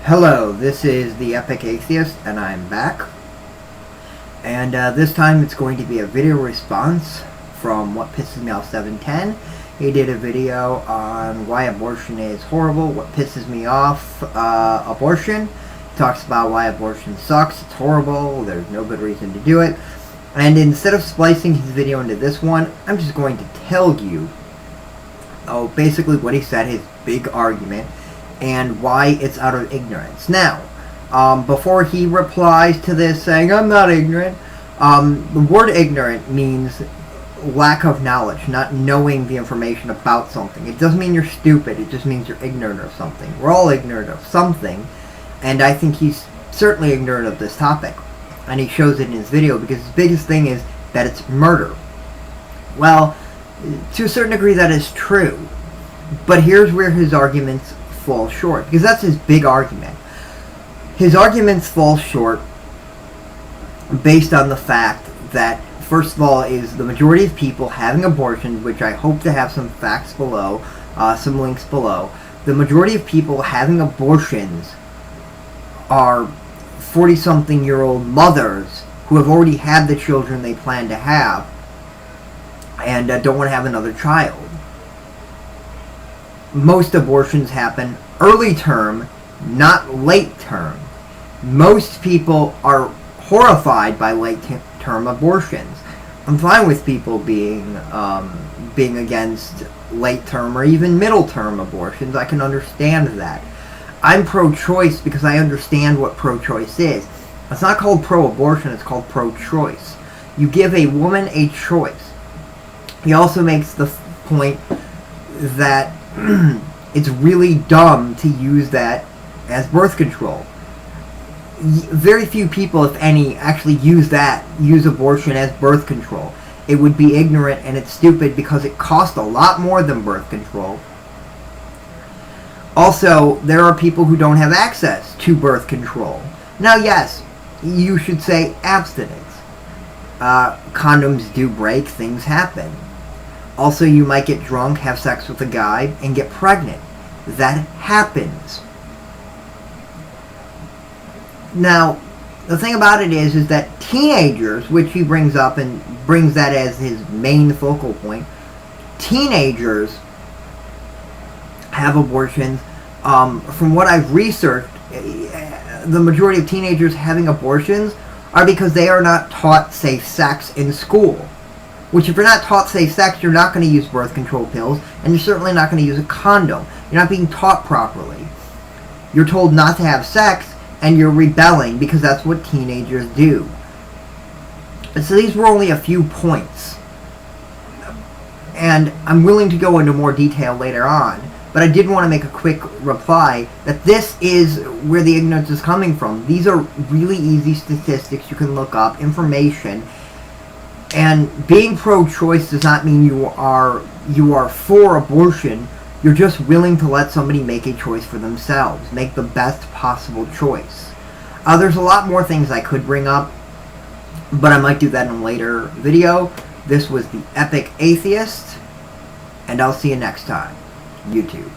Hello, this is the Epic Atheist, and I'm back. And this time it's going to be a video response from What Pisses Me Off 710. He did a video on why abortion is horrible, what pisses me off abortion. He talks about why abortion sucks, it's horrible, there's no good reason to do it. And instead of splicing his video into this one, I'm just going to tell you basically what he said, his big argument, and why it's out of ignorance. Now, before he replies to this saying, I'm not ignorant, the word ignorant means lack of knowledge, not knowing the information about something. It doesn't mean you're stupid, it just means you're ignorant of something. We're all ignorant of something, and I think he's certainly ignorant of this topic. And he shows it in his video because his biggest thing is that it's murder. Well, to a certain degree that is true, but here's where his arguments fall short, because that's his big argument. His arguments fall short based on the fact that, first of all, is the majority of people having abortions, which I hope to have some facts below, some links below. The majority of people having abortions are 40-something-year-old mothers who have already had the children they plan to have and don't want to have another child. Most abortions happen early term, not late term. Most people are horrified by late term abortions. I'm fine with people being against late term or even middle term abortions. I can understand that. I'm pro-choice because I understand what pro-choice is. It's not called pro-abortion, it's called pro-choice. You give a woman a choice. He also makes the point that it's really dumb to use that as birth control. Very few people, if any, actually use abortion as birth control. It would be ignorant and it's stupid because it costs a lot more than birth control. Also, there are people who don't have access to birth control. Now, yes, you should say abstinence. Condoms do break, things happen. Also, you might get drunk, have sex with a guy, and get pregnant. That happens. Now, the thing about it is that teenagers, which he brings up and brings that as his main focal point, teenagers have abortions. From what I've researched, the majority of teenagers having abortions are because they are not taught safe sex in school. Which, if you're not taught safe sex, you're not going to use birth control pills, and you're certainly not going to use a condom. You're not being taught properly. You're told not to have sex, and you're rebelling because that's what teenagers do. And so these were only a few points. And I'm willing to go into more detail later on, but I did want to make a quick reply that this is where the ignorance is coming from. These are really easy statistics you can look up, information. And being pro-choice does not mean you are for abortion. You're just willing to let somebody make a choice for themselves, make the best possible choice. There's a lot more things I could bring up, but I might do that in a later video. This was the Epic Atheist, and I'll see you next time. YouTube.